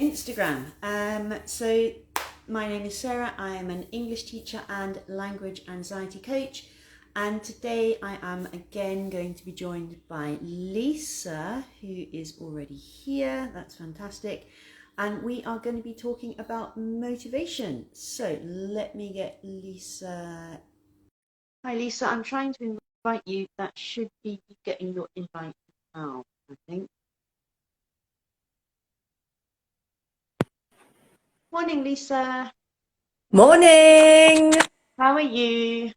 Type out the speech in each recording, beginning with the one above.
Instagram. So my name is Sarah. I am an English teacher and language anxiety coach. And today I am again going to be joined by Lisa, who is already here. That's fantastic. And we are going to be talking about motivation. So let me get Lisa. Hi, Lisa. I'm trying to invite you. That should be getting your invite now, I think. Morning, Lisa. Morning. How are you?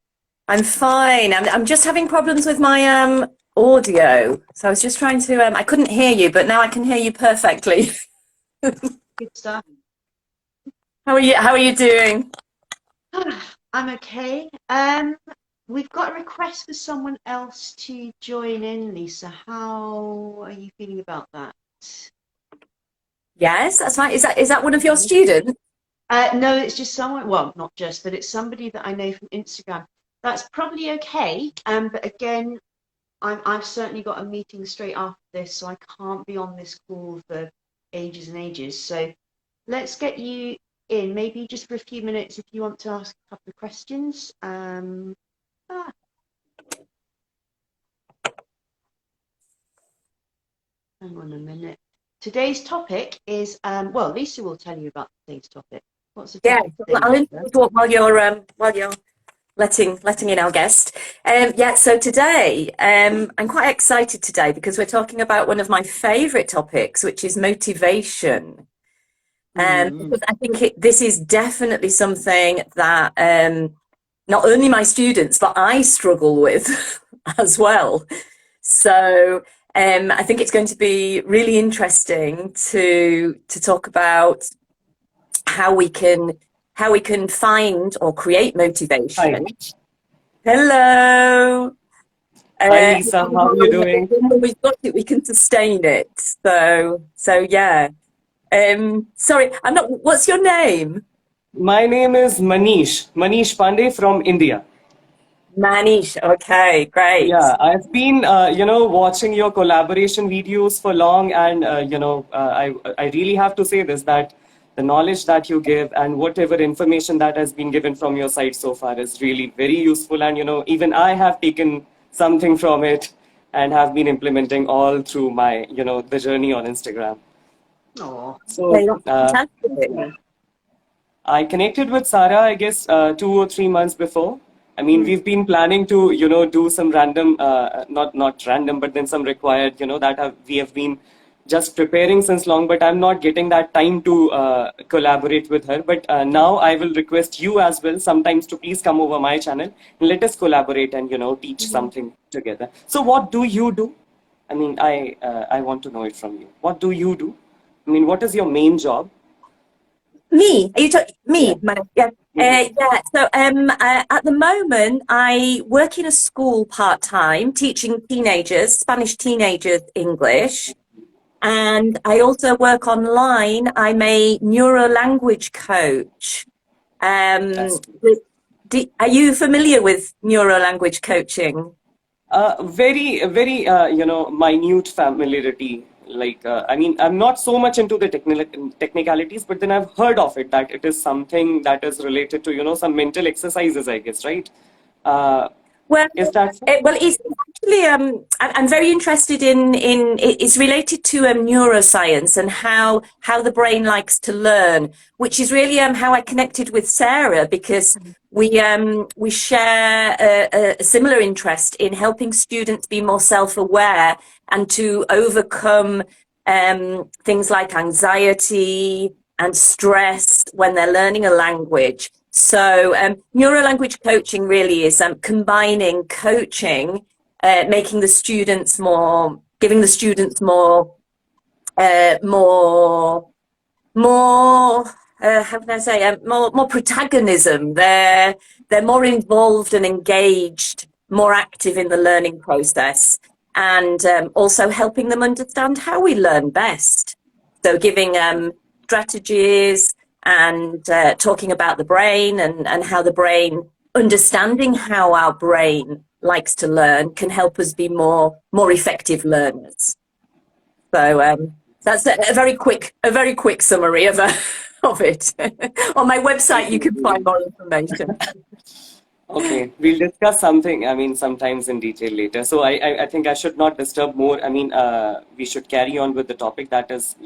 I'm fine. I'm just having problems with my audio. So I was just trying to I couldn't hear you, but now I can hear you perfectly. Good stuff. How are you doing? I'm okay. We've got a request for someone else to join in, Lisa. How are you feeling about that? Yes, that's fine. Is that one of your students? No, it's just someone, well, not just, but it's somebody that I know from Instagram. That's probably okay. But again, I've certainly got a meeting straight after this, so I can't be on this call for ages and ages. So let's get you in, maybe just for a few minutes if you want to ask a couple of questions. Hang on a minute. Today's topic is, well, Lisa will tell you about today's topic. What's the Yeah, topic well, today, I'll Lisa? introduce while you're letting in our guest. Yeah, so today I'm quite excited today because we're talking about one of my favorite topics, which is motivation. Mm. Because I think this is definitely something that not only my students, but I struggle with as well. So I think it's going to be really interesting to talk about how we can how we can find or create Hi. motivation. Hello. Hi, Lisa. How are you doing? When we've got it, we can sustain it. So yeah. Sorry, I'm not. What's your name? My name is Manish Pandey from India. Manish. Okay, great. Yeah, I've been, watching your collaboration videos for long, and I really have to say this that the knowledge that you give and whatever information that has been given from your side so far is really very useful, and even I have taken something from it and have been implementing all through my, the journey on Instagram. Oh, So, Okay, that's fantastic. I connected with Sarah, I guess, 2 or 3 months before. I mean, mm, we've been planning to, do some random, not random, but then some required, we have been just preparing since long. But I'm not getting that time to collaborate with her. But now I will request you as well, sometimes to please come over my channel and let us collaborate and teach mhm. something together. So, what do you do? I mean, I want to know it from you. What do you do? I mean, what is your main job? Me? Are you talking Yeah. me? Yeah. Mhm. Yeah. So at the moment, I work in a school part time, teaching teenagers, Spanish teenagers, English. And I also work online. I'm a neuro language coach. Um, That's with- are you familiar with neuro language coaching? very, minute familiarity. Like, I mean, I'm not so much into the technicalities, but then I've heard of it that it is something that is related to, some mental exercises, I guess, right? Uh, Well, is that so? it's actually I'm very interested in it's related to neuroscience and how the brain likes to learn, which is really how I connected with Sarah because we share a similar interest in helping students be more self-aware and to overcome things like anxiety and stress when they're learning a language. So, neuro-language coaching really is combining coaching, making the students more, giving the students uh, more, how can I say, more protagonism. They're more involved and engaged, more active in the learning process, and also helping them understand how we learn best. So, giving strategies and talking about the brain and how the brain, understanding how our brain likes to learn, can help us be more effective learners. So That's a very quick summary of of it. On my website, you can find more information. Okay, we'll discuss something, I mean, sometimes in detail later. So I think I should not disturb more. I mean, we should carry on with the topic that is,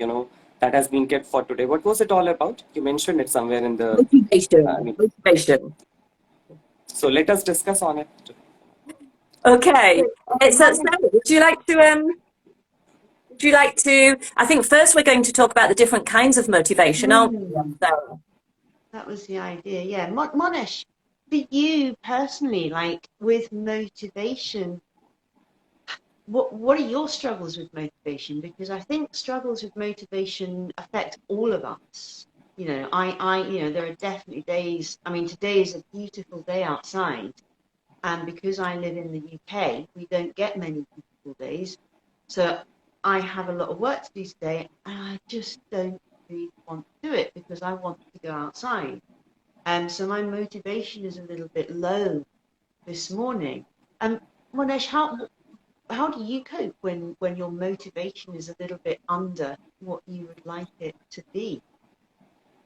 that has been kept for today. What was it all about? You mentioned it somewhere in the, I mean, Motivation. so let us discuss on it. Okay. So, Sarah, would you like to I think first we're going to talk about the different kinds of motivation, aren't we, Sarah? That was the idea, yeah. Monesh, for you personally, like with motivation, what are your struggles with motivation? Because I think struggles with motivation affect all of us. There are definitely days. I mean, today is a beautiful day outside, and because I live in the UK, we don't get many beautiful days. So I have a lot of work to do today, and I just don't really want to do it because I want to go outside. So my motivation is a little bit low this morning. Monesh, how do you cope when your motivation is a little bit under what you would like it to be?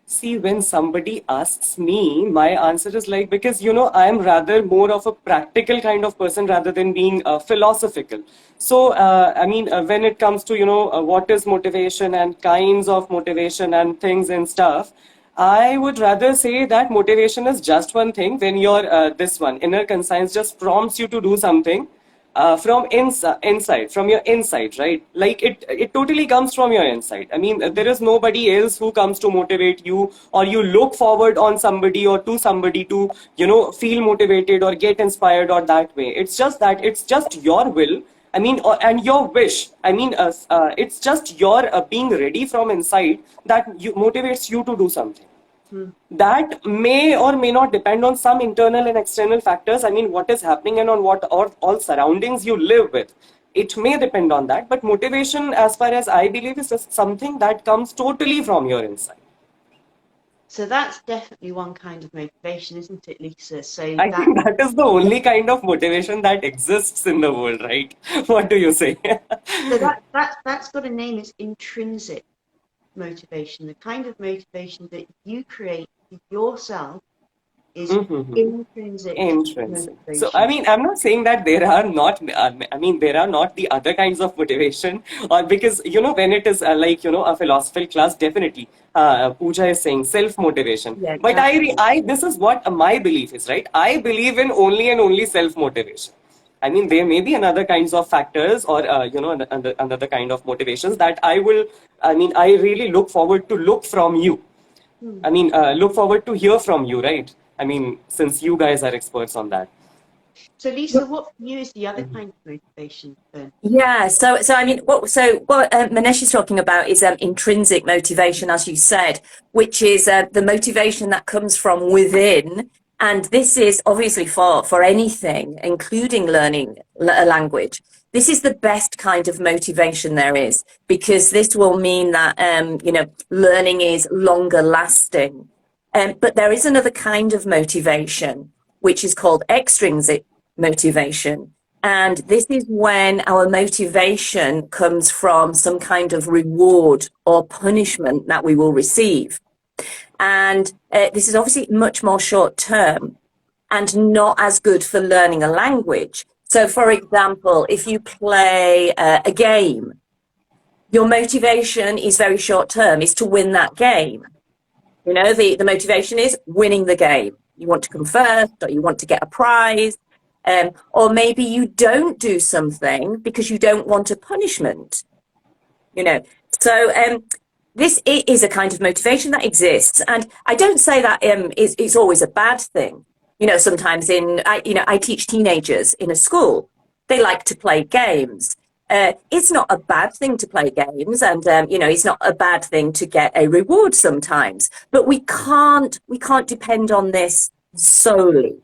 See, when somebody asks me, my answer is like, because, I'm rather more of a practical kind of person rather than being philosophical. So, I mean, when it comes to, what is motivation and kinds of motivation and things and stuff, I would rather say that motivation is just one thing when your this one inner conscience just prompts you to do something from inside, from your inside, right? Like it totally comes from your inside. I mean, there is nobody else who comes to motivate you, or you look forward on somebody or to somebody to, feel motivated or get inspired or that way. It's just that it's just your will. I mean, and your wish. I mean, it's just your being ready from inside that motivates you to do something. That may or may not depend on some internal and external factors. I mean, what is happening and on what or all surroundings you live with. It may depend on that, but motivation, as far as I believe, is just something that comes totally from your inside. So that's definitely one kind of motivation, isn't it, Lisa? So I think that is the only kind of motivation that exists in the world, right? What do you say? so that's got a name. It's intrinsic motivation. The kind of motivation that you create for yourself is intrinsic Intrinsic. So, I motivation. mean, I'm not saying that there are not, I mean, there are not the other kinds of motivation, or because, when it is like, a philosophical class, definitely, Pooja is saying self-motivation. Yeah, But exactly. this is what my belief is, right? I believe in only and only self-motivation. I mean, there may be another kinds of factors or, another kind of motivations that I mean, I really look forward to look from you. I mean, look forward to hear from you, right? I mean, since you guys are experts on that. So Lisa, what for you is the other kind of motivation then? Yeah, so I mean, what Manesh is talking about is intrinsic motivation, as you said, which is the motivation that comes from within, and this is obviously for anything, including learning a language. This is the best kind of motivation there is, because this will mean that learning is longer lasting. But there is another kind of motivation, which is called extrinsic motivation. And this is when our motivation comes from some kind of reward or punishment that we will receive. And this is obviously much more short term and not as good for learning a language. So, for example, if you play a game, your motivation is very short term, is to win that game. The motivation is winning the game. You want to come first, or you want to get a prize. Or maybe you don't do something because you don't want a punishment, So this is a kind of motivation that exists. And I don't say that it's always a bad thing. Sometimes I teach teenagers in a school. They like to play games. It's not a bad thing to play games, and it's not a bad thing to get a reward sometimes. But we can't depend on this solely.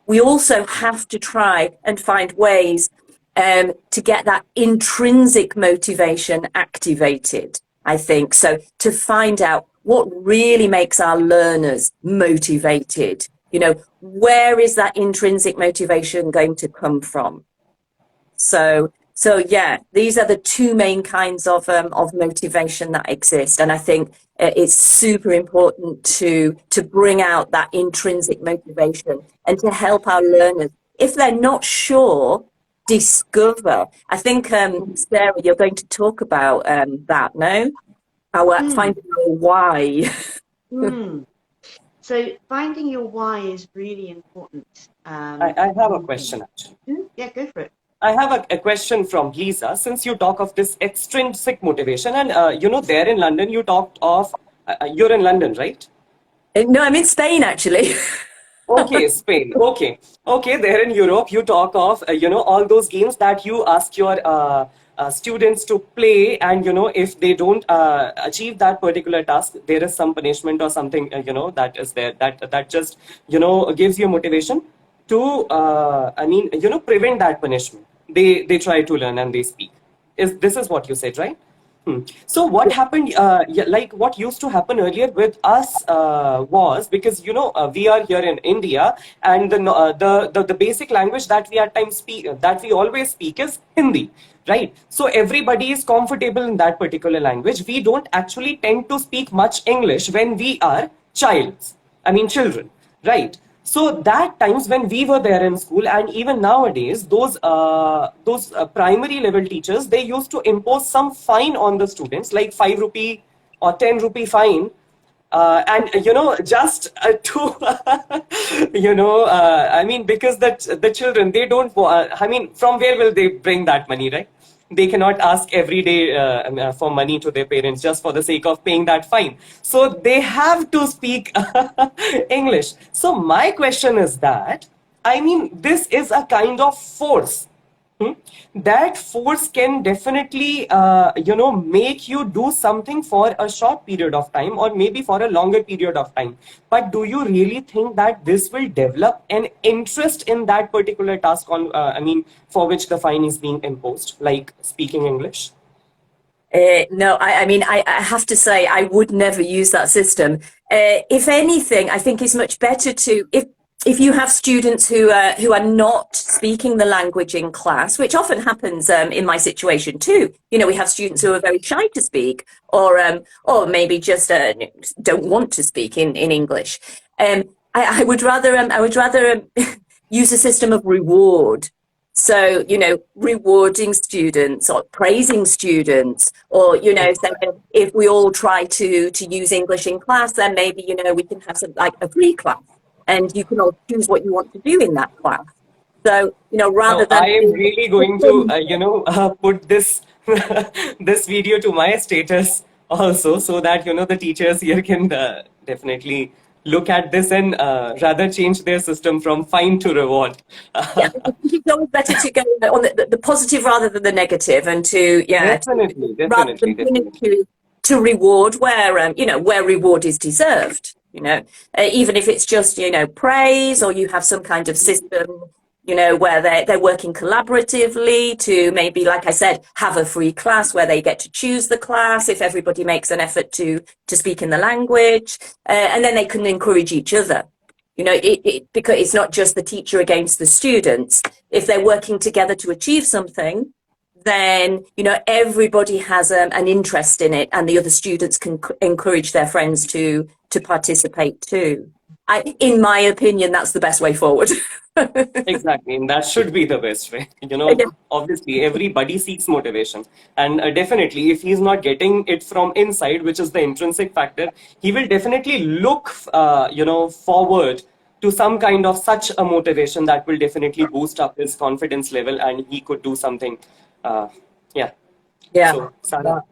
We also have to try and find ways to get that intrinsic motivation activated, I think. So to find out what really makes our learners motivated, where is that intrinsic motivation going to come from? So So yeah, these are the two main kinds of motivation that exist, and I think it's super important to bring out that intrinsic motivation and to help our learners, if they're not sure, discover. I think Sarah, you're going to talk about that, no? Our Mm, finding our why. mm. So finding your why is really important. I have a question actually. Yeah, go for it. I have a question from Lisa. Since you talk of this extrinsic motivation, and there in London, you talked of, you're in London, right? No, I'm in Spain actually. Okay, Spain. Okay, okay. There in Europe, you talk of all those games that you ask your students to play, and if they don't achieve that particular task, there is some punishment or something that is there that just gives you motivation to prevent that punishment. They try to learn and they speak. Is this is what you said, right? So what happened, like what used to happen earlier with us was because we are here in India, and the basic language that we at times speak, that we always speak, is Hindi, right? So everybody is comfortable in that particular language. We don't actually tend to speak much English when we are children, right? So that times when we were there in school, and even nowadays, those primary level teachers, they used to impose some fine on the students, like 5 rupee or 10 rupee fine, and just to because the children, they don't from where will they bring that money, right? They cannot ask every day for money to their parents just for the sake of paying that fine, so they have to speak English. So my question is that, this is a kind of force. Hmm? That force can definitely, make you do something for a short period of time or maybe for a longer period of time. But do you really think that this will develop an interest in that particular task for which the fine is being imposed, like speaking English? No, I have to say I would never use that system. If anything, I think it's much better to if you have students who are not speaking the language in class, which often happens in my situation too. We have students who are very shy to speak, or maybe just don't want to speak in English. I would rather use a system of reward. So, rewarding students or praising students, or, saying if we all try to use English in class, then maybe, we can have some like a free class, and you can all choose what you want to do in that class. So, rather Now, than I am really going to, put this this video to my status also, so that the teachers here can definitely look at this and rather change their system from fine to reward. yeah, I think it's always better to go on the positive rather than the negative, and Definitely, rather definitely, than pin it definitely. to reward where where reward is deserved. Even if it's just praise, or you have some kind of system where they're working collaboratively to maybe, like I said, have a free class where they get to choose the class if everybody makes an effort to speak in the language, and then they can encourage each other. Because it's not just the teacher against the students. If they're working together to achieve something, then everybody has an interest in it, and the other students can encourage their friends to participate too. In my opinion, that's the best way forward. Exactly, and that should be the best way. Yeah. Obviously, everybody seeks motivation, and definitely, if he's not getting it from inside, which is the intrinsic factor, he will definitely look, forward to some kind of such a motivation that will definitely boost up his confidence level, and he could do something. Uh, yeah. Yeah. So, Sarah.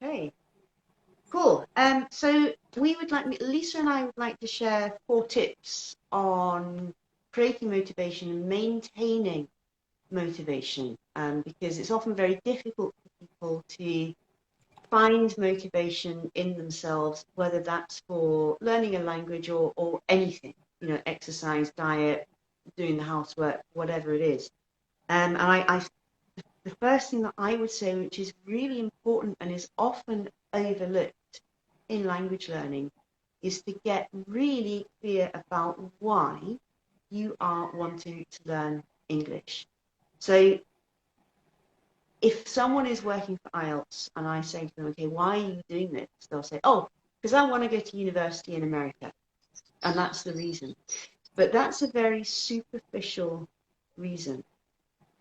Okay, cool. So Lisa and I would like to share 4 tips on creating motivation and maintaining motivation, because it's often very difficult for people to find motivation in themselves, whether that's for learning a language or anything, exercise, diet, doing the housework, whatever it is. And the first thing that I would say, which is really important and is often overlooked in language learning, is to get really clear about why you are wanting to learn English. So if someone is working for IELTS and I say to them, okay, why are you doing this? They'll say, oh, because I want to go to university in America. And that's the reason. But that's a very superficial reason.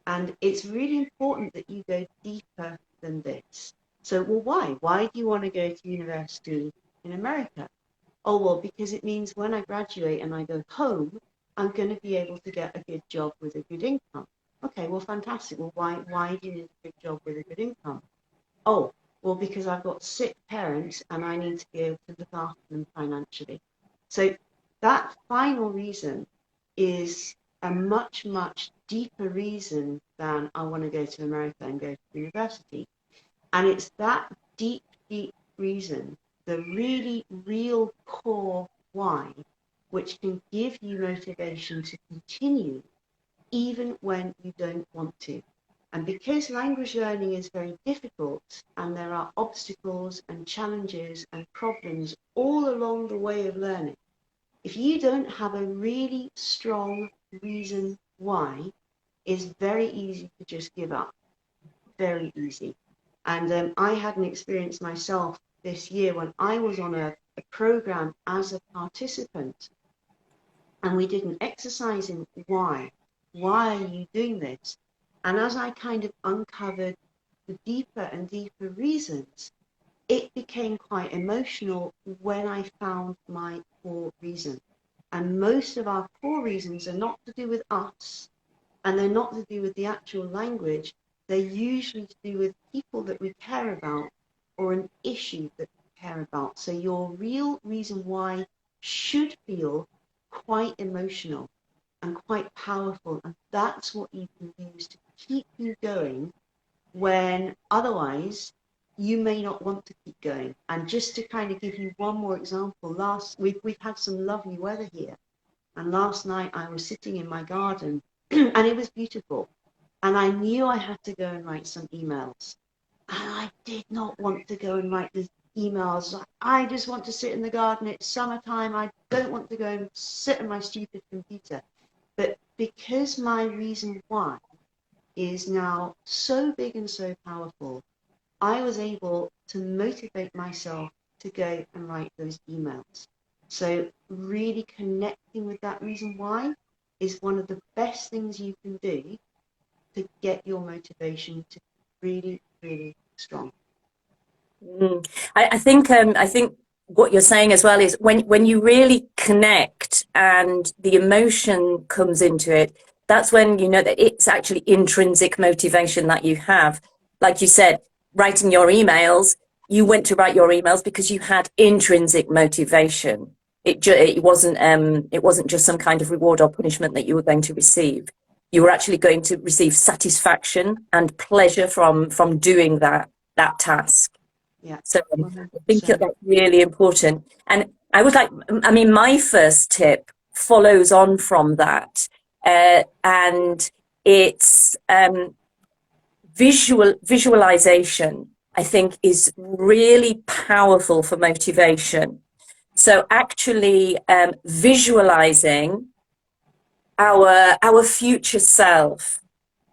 And it's really important that you go deeper than this. So, well, why? Why do you want to go to university in America? Oh, well, because it means when I graduate and I go home, I'm going to be able to get a good job with a good income. Okay, well, fantastic. Well, why do you need a good job with a good income? Oh, well, because I've got sick parents and I need to be able to look after them financially. So that final reason is a much, much deeper reason than I want to go to America and go to university. And it's that deep, deep reason, the really real core why, which can give you motivation to continue even when you don't want to. And because language learning is very difficult and there are obstacles and challenges and problems all along the way of learning, if you don't have a really strong reason why, it's very easy to just give up. Very easy. And I had an experience myself this year when I was on a program as a participant and we did an exercise in why. Why are you doing this? And as I kind of uncovered the deeper and deeper reasons, it became quite emotional when I found my core reason. And most of our core reasons are not to do with us, and they're not to do with the actual language. They're usually to do with people that we care about or an issue that we care about. So your real reason why should feel quite emotional and quite powerful. And that's what you can use to keep you going when otherwise you may not want to keep going. And just to kind of give you one more example, we've had some lovely weather here. And last night I was sitting in my garden and it was beautiful. And I knew I had to go and write some emails. And I did not want to go and write the emails. I just want to sit in the garden. It's summertime. I don't want to go and sit on my stupid computer. But because my reason why is now so big and so powerful, I was able to motivate myself to go and write those emails. So really connecting with that reason why is one of the best things you can do to get your motivation to really, really strong. I think what you're saying as well is when you really connect and the emotion comes into it, that's when you know that it's actually intrinsic motivation that you have. Like you said, writing your emails, you went to write your emails because you had intrinsic motivation. It wasn't just some kind of reward or punishment that you were going to receive. You were actually going to receive satisfaction and pleasure from doing that task. Yeah. So I think that's really important. And my first tip follows on from that. And it's visualization, I think, is really powerful for motivation. So actually visualizing our future self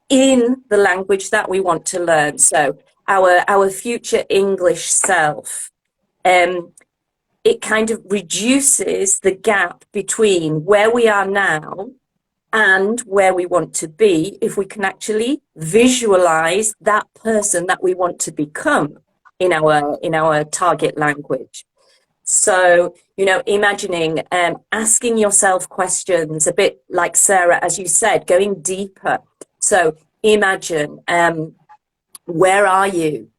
in the language that we want to learn. So our future English self, it kind of reduces the gap between where we are now and where we want to be if we can actually visualize that person that we want to become in our target language. So, imagining asking yourself questions a bit like Sarah, as you said, going deeper. So imagine, where are you?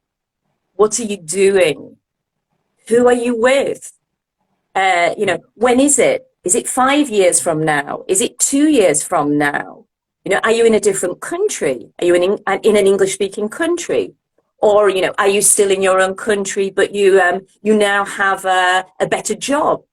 What are you doing? Who are you with? When is it? Is it 5 years from now? Is it 2 years from now? Are you in a different country? Are you in an English-speaking country? Or, are you still in your own country, but you now have a better job?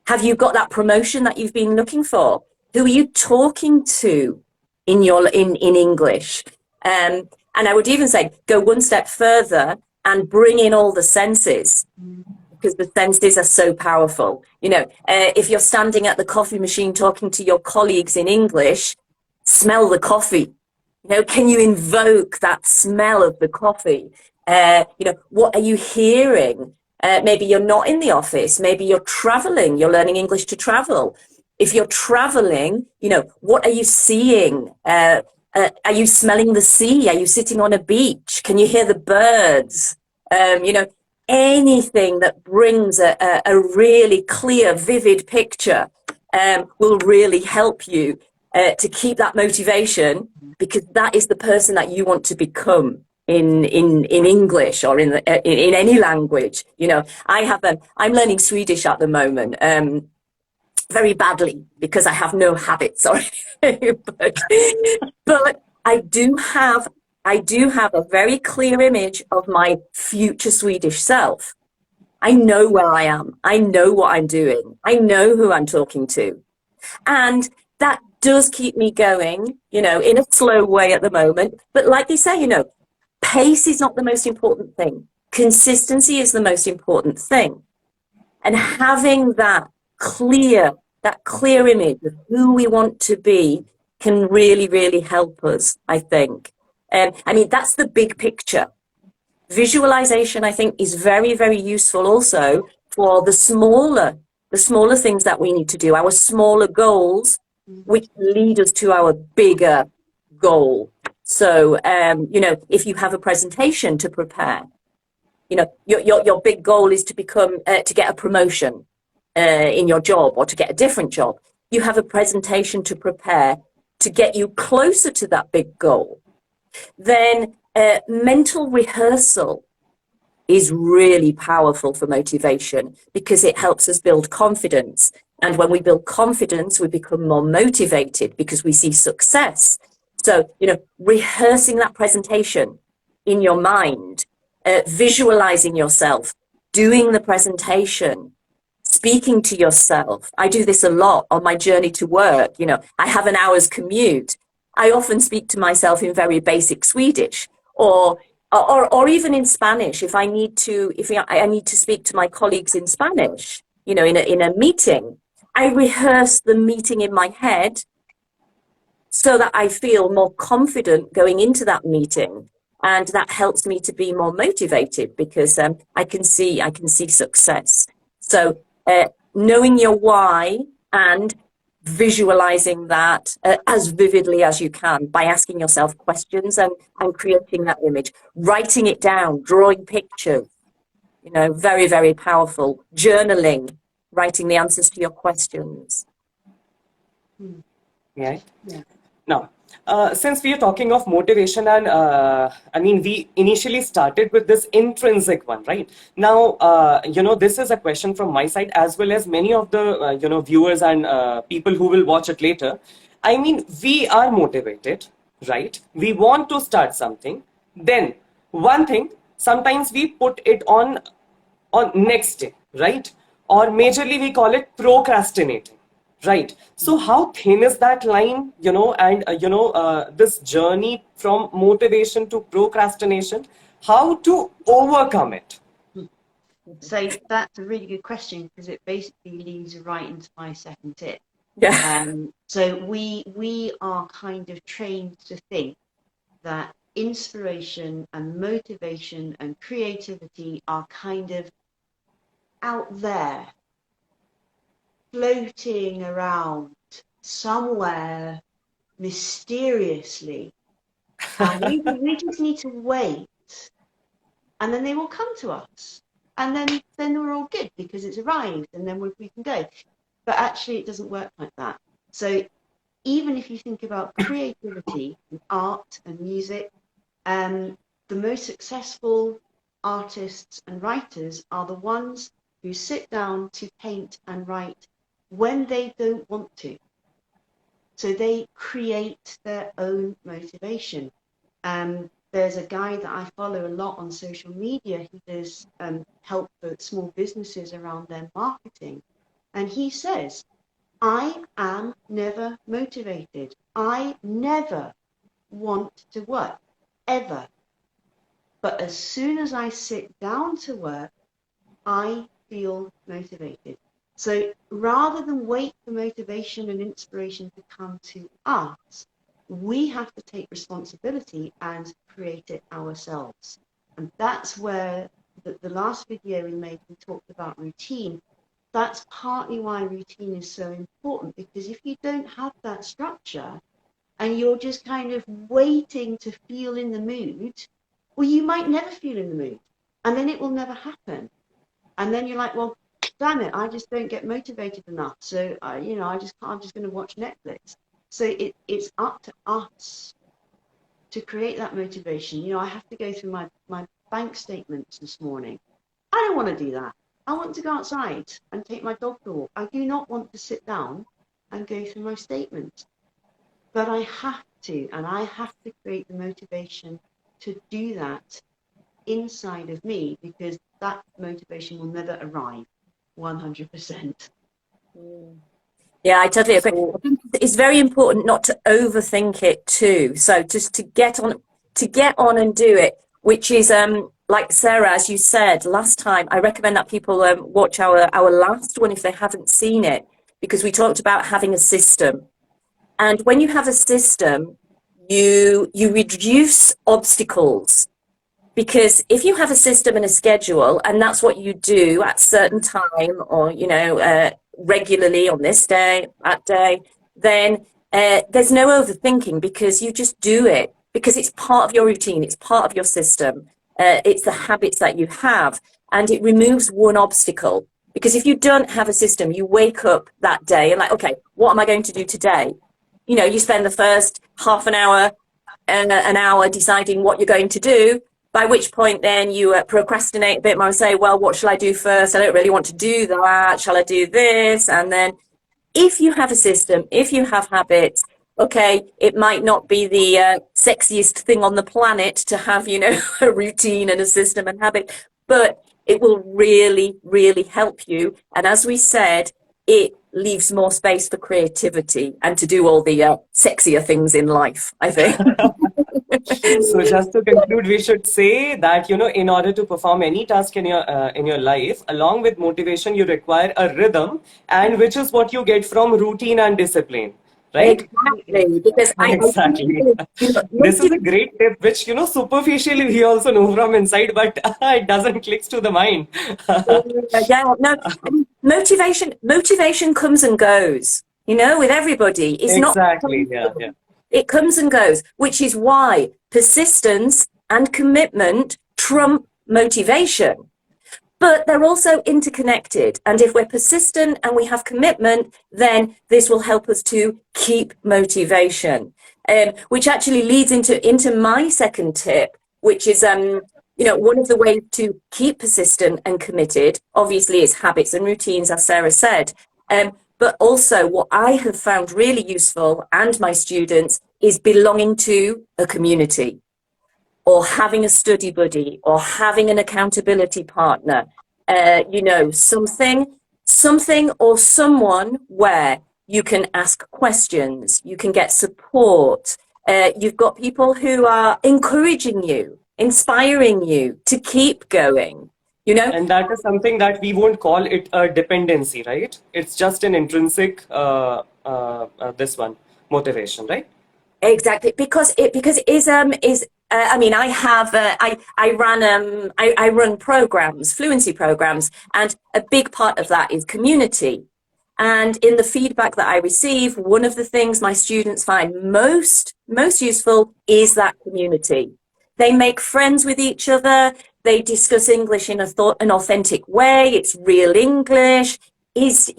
Have you got that promotion that you've been looking for? Who are you talking to in English? And I would even say, go one step further and bring in all the senses. because the senses are so powerful. If you're standing at the coffee machine talking to your colleagues in English, smell the coffee. Can you invoke that smell of the coffee? What are you hearing? Maybe you're not in the office. Maybe you're traveling. You're learning English to travel. If you're traveling, what are you seeing? Are you smelling the sea? Are you sitting on a beach? Can you hear the birds? Anything that brings a really clear, vivid picture will really help you to keep that motivation, because that is the person that you want to become in English or in any language. I'm learning Swedish at the moment. Very badly, because I have no habits or anything, but I do have a very clear image of my future Swedish self. I know where I am. I know what I'm doing. I know who I'm talking to. And that does keep me going, in a slow way at the moment. But like they say, pace is not the most important thing. Consistency is the most important thing. And having that clear image of who we want to be can really, really help us, I think. That's the big picture. Visualization, I think, is very, very useful also for the smaller things that we need to do, our smaller goals, which lead us to our bigger goal. So, if you have a presentation to prepare, your big goal is to get a promotion in your job, or to get a different job. You have a presentation to prepare to get you closer to that big goal. Then mental rehearsal is really powerful for motivation, because it helps us build confidence. And when we build confidence, we become more motivated because we see success. So, rehearsing that presentation in your mind, visualizing yourself, doing the presentation, speaking to yourself. I do this a lot on my journey to work. I have an hour's commute. I often speak to myself in very basic Swedish, or even in Spanish if I need to speak to my colleagues in Spanish, in a meeting. I rehearse the meeting in my head so that I feel more confident going into that meeting. And that helps me to be more motivated, because I can see success. So knowing your why and visualizing that as vividly as you can by asking yourself questions and creating that image, writing it down, drawing pictures, very, very powerful. Journaling, writing the answers to your questions. Yeah. Yeah. Now, since we are talking of motivation, and we initially started with this intrinsic one, right? Now, this is a question from my side, as well as many of the, viewers and people who will watch it later. We are motivated, right? We want to start something. Then, one thing, sometimes we put it on next day, right? Or majorly we call it procrastinating. Right. So how thin is that line, and, this journey from motivation to procrastination, how to overcome it? So that's a really good question, because it basically leads right into my second tip. Yeah. So we are kind of trained to think that inspiration and motivation and creativity are kind of out there, floating around somewhere mysteriously, and we just need to wait, and then they will come to us, and then we're all good because it's arrived, and then we can go. But actually, it doesn't work like that. So even if you think about creativity and art and music, the most successful artists and writers are the ones who sit down to paint and write when they don't want to. So they create their own motivation. There's a guy that I follow a lot on social media. He does help for small businesses around their marketing. And he says, I am never motivated. I never want to work, ever. But as soon as I sit down to work, I feel motivated. So rather than wait for motivation and inspiration to come to us, we have to take responsibility and create it ourselves. And that's where the last video we made, we talked about routine. That's partly why routine is so important, because if you don't have that structure and you're just kind of waiting to feel in the mood, well, you might never feel in the mood, and then it will never happen. And then you're like, well, damn it, I just don't get motivated enough. So, I'm just going to watch Netflix. So it's up to us to create that motivation. I have to go through my bank statements this morning. I don't want to do that. I want to go outside and take my dog for a walk. I do not want to sit down and go through my statements. But I have to, and I have to create the motivation to do that inside of me, because that motivation will never arrive 100%. Yeah, I totally agree. So, I think it's very important not to overthink it too. So just to get on and do it, which is like Sarah, as you said last time, I recommend that people watch our last one if they haven't seen it, because we talked about having a system. And when you have a system, you reduce obstacles. Because if you have a system and a schedule, and that's what you do at certain time, or regularly on this day, that day, then there's no overthinking, because you just do it, because it's part of your routine, it's part of your system, it's the habits that you have, and it removes one obstacle. Because if you don't have a system, you wake up that day and like, okay, what am I going to do today? You spend the first half an hour and an hour deciding what you're going to do, by which point then you procrastinate a bit more and say, well, what shall I do first? I don't really want to do that. Shall I do this? And then if you have a system, if you have habits, okay, it might not be the sexiest thing on the planet to have, a routine and a system and habit, but it will really, really help you. And as we said, it leaves more space for creativity and to do all the sexier things in life, I think. so just to conclude, we should say that, in order to perform any task in your life, along with motivation, you require a rhythm, and which is what you get from routine and discipline, right? Exactly, because Exactly. This is a great tip, which, superficially we also know from inside, but it doesn't click to the mind. Yeah, no, I mean, motivation comes and goes, with everybody. It's not. Exactly. Yeah. Yeah. It comes and goes, which is why persistence and commitment trump motivation. But they're also interconnected. And if we're persistent and we have commitment, then this will help us to keep motivation, which actually leads into my second tip, which is, one of the ways to keep persistent and committed, obviously, is habits and routines, as Sarah said. But also what I have found really useful, and my students, is belonging to a community, or having a study buddy, or having an accountability partner, something or someone where you can ask questions, you can get support. You've got people who are encouraging you, inspiring you to keep going. And that is something that we won't call it a dependency, right? It's just an intrinsic, motivation, right? Exactly, because it is I mean, I run programs, fluency programs, and a big part of that is community. And in the feedback that I receive, one of the things my students find most useful is that community. They make friends with each other. They discuss English in an authentic way. It's real English. Is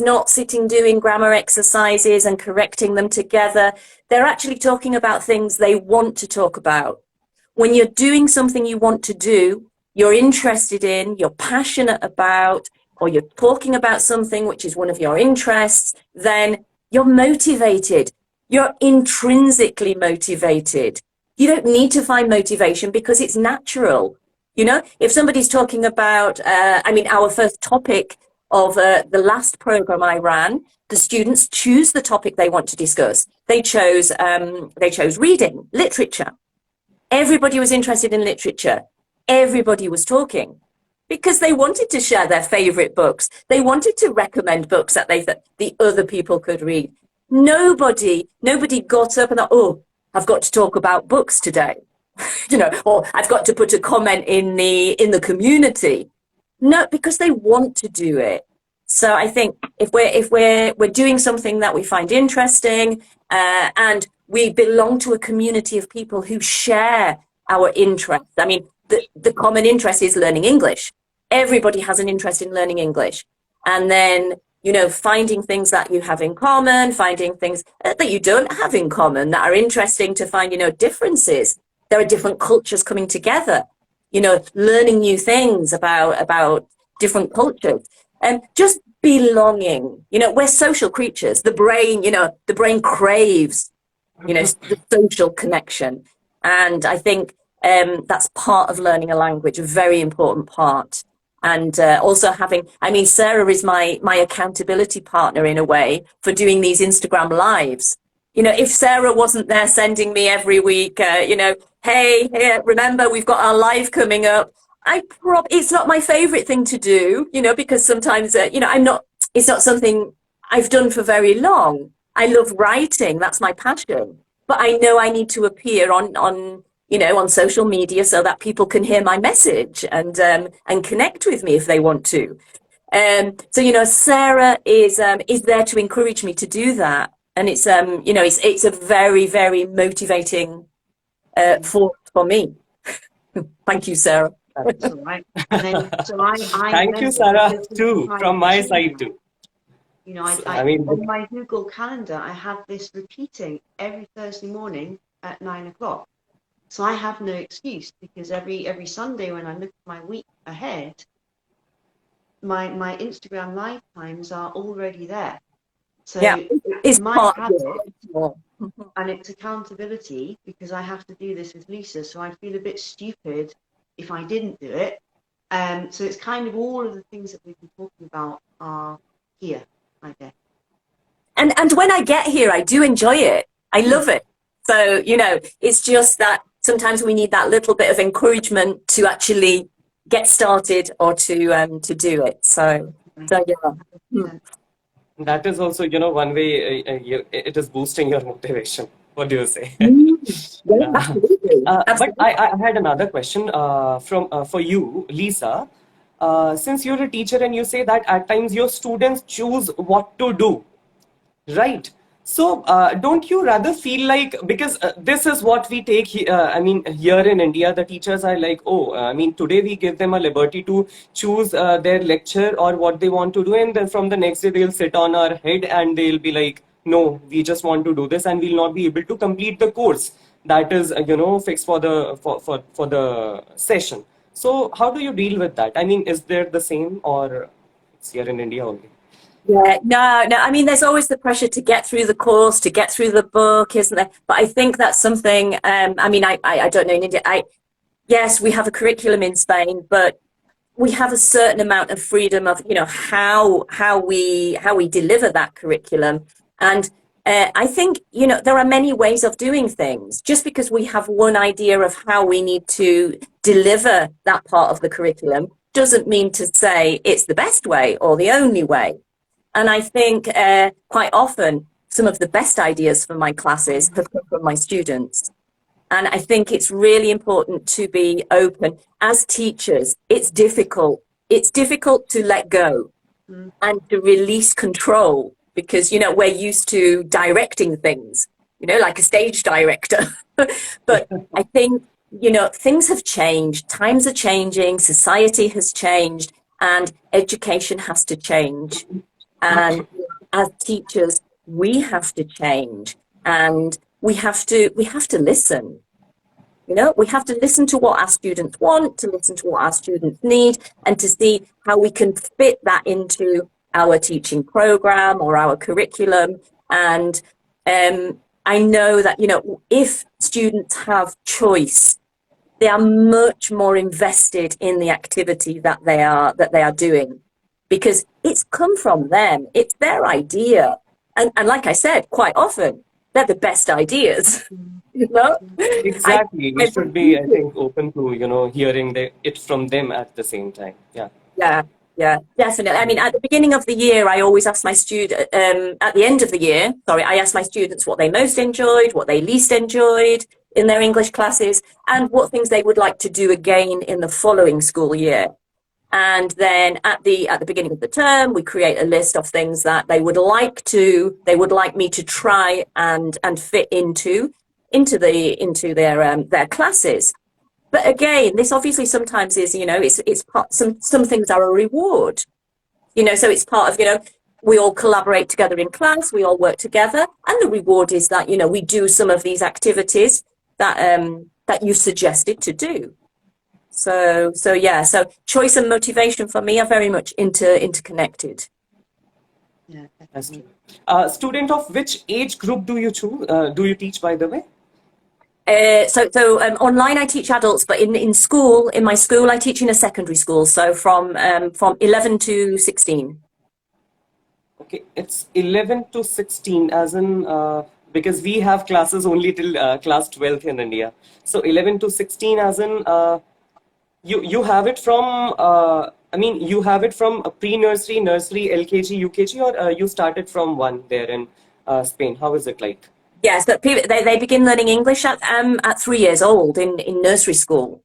not sitting doing grammar exercises and correcting them together. They're actually talking about things they want to talk about. When you're doing something you want to do, you're interested in, you're passionate about, or you're talking about something which is one of your interests, then you're motivated. You're intrinsically motivated. You don't need to find motivation because it's natural. If somebody's talking about, our first topic of the last program I ran, the students choose the topic they want to discuss. They chose reading, literature. Everybody was interested in literature. Everybody was talking because they wanted to share their favorite books. They wanted to recommend books that they thought the other people could read. Nobody got up and thought, oh, I've got to talk about books today, or I've got to put a comment in the community. No, because they want to do it. So I think if we're doing something that we find interesting, and we belong to a community of people who share our interests. I mean, the common interest is learning English. Everybody has an interest in learning English. And then, finding things that you have in common, finding things that you don't have in common that are interesting to find, differences. There are different cultures coming together, learning new things about different cultures. And just belonging. We're social creatures. The brain craves, the social connection. And I think that's part of learning a language, a very important part. And also Sarah is my accountability partner in a way for doing these Instagram lives. If Sarah wasn't there sending me every week, hey, remember, we've got our live coming up. It's not my favorite thing to do, because sometimes, it's not something I've done for very long. I love writing. That's my passion. But I know I need to appear on social media so that people can hear my message and connect with me if they want to. So, Sarah is there to encourage me to do that. And it's a very, very motivating force for me. Thank you, Sarah. That's all right. And then, so I Thank you, Sarah, too, from my side too. On my Google Calendar, I have this repeating every Thursday morning at 9 o'clock. So I have no excuse, because every Sunday when I look at my week ahead, my Instagram live times are already there. So it's my habit, and it's accountability, because I have to do this with Lisa. So I'd feel a bit stupid if I didn't do it. So it's kind of all of the things that we've been talking about are here, I guess. And when I get here, I do enjoy it. I love it. So, it's just that sometimes we need that little bit of encouragement to actually get started or to do it. So yeah. That is also, one way it is boosting your motivation. What do you say? Yeah, absolutely. But I had another question for you, Lisa. Since you're a teacher and you say that at times your students choose what to do, right? So don't you rather feel like, because this is what we take here in India, the teachers are like, today we give them a liberty to choose their lecture or what they want to do, and then from the next day they'll sit on our head and they'll be like, no, we just want to do this, and we'll not be able to complete the course that is fixed for the session. So how do you deal with that? Is there the same, or it's here in India only? Yeah, no. There's always the pressure to get through the course, to get through the book, isn't there? But I think that's something. I don't know in India. Yes, we have a curriculum in Spain, but we have a certain amount of freedom of how we deliver that curriculum. And I think there are many ways of doing things. Just because we have one idea of how we need to deliver that part of the curriculum doesn't mean to say it's the best way or the only way. And I think quite often some of the best ideas for my classes have come from my students. And I think it's really important to be open. As teachers, it's difficult. It's difficult to let go and to release control, because, we're used to directing things, like a stage director. But I think, things have changed. Times are changing. Society has changed, and education has to change. And as teachers, we have to change, and we have to listen. We have to listen to what our students want, to listen to what our students need, and to see how we can fit that into our teaching program or our curriculum. And I know that, if students have choice, they are much more invested in the activity that they are doing, because it's come from them. It's their idea. And like I said, quite often, they're the best ideas. You know? Exactly. We I should be, I think, open to, hearing it from them at the same time. Yeah. Yeah, yeah, definitely. I mean, at the beginning of the year, I always ask my student, at the end of the year, sorry, I ask my students what they most enjoyed, what they least enjoyed in their English classes, and what things they would like to do again in the following school year. And then at the beginning of the term, we create a list of things that they would like me to try and fit into their classes. But again, this obviously sometimes is, it's part, some things are a reward, so it's part of, we all collaborate together in class, we all work together, and the reward is that, we do some of these activities that you suggested to do. So yeah, so choice and motivation for me are very much interconnected. Yeah, That's definitely. true. Student of which age group do you choose? Do you teach, by the way? So online I teach adults, but in my school I teach in a secondary school, so from 11 to 16. Okay, it's 11 to 16, as in, because we have classes only till class 12th in India. So 11 to 16, as in, you have it from, you have it from a pre-nursery, nursery, LKG, UKG, or you started from one there in Spain? How is it like? Yes, but they begin learning English at 3 years old in nursery school.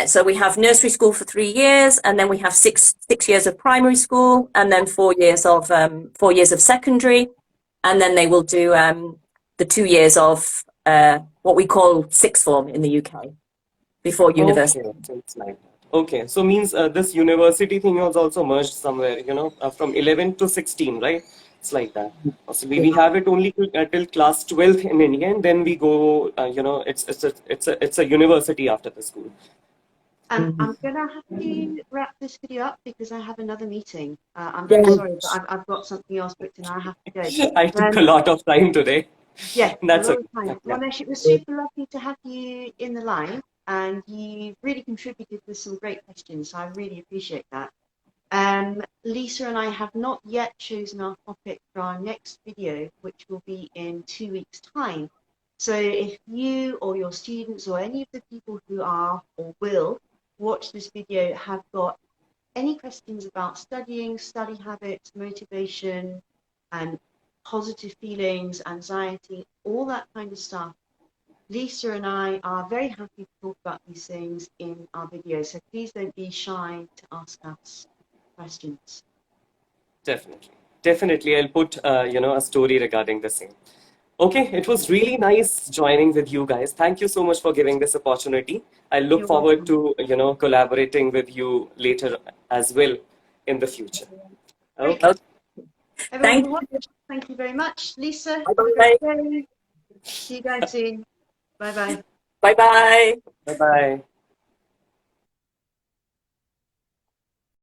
So we have nursery school for 3 years, and then we have six years of primary school, and then 4 years of secondary, and then they will do the 2 years of what we call sixth form in the UK before Okay, university. so it's like that. Okay, so means this university thing was also merged somewhere, from 11 to 16, right? It's like that. So we have it only till class 12th in India, and then we go, it's a university after the school. Mhm. I'm gonna have to wrap this video up because I have another meeting. I'm very Yeah. sorry, but I've got something else booked and I have to go. I took a Um, lot of time today. yeah, a That's lot okay. of time. Yeah. Monesh, it was super lovely to have you in the line, and you really contributed with some great questions. So I really appreciate that. Lisa and I have not yet chosen our topic for our next video, which will be in 2 weeks' time. So if you or your students or any of the people who are or will watch this video have got any questions about studying, study habits, motivation, and positive feelings, anxiety, all that kind of stuff, Lisa and I are very happy to talk about these things in our videos. So please don't be shy to ask us questions. Definitely. Definitely, I'll put, a story regarding the same. Okay, it was really nice joining with you guys. Thank you so much for giving this opportunity. I look You're forward welcome. to, collaborating with you later as well in the future. Great. Okay. Everyone Thank who you. watched, thank you very much. Lisa, have a great Bye-bye. day. See you guys soon. Bye bye. Bye-bye. Bye bye.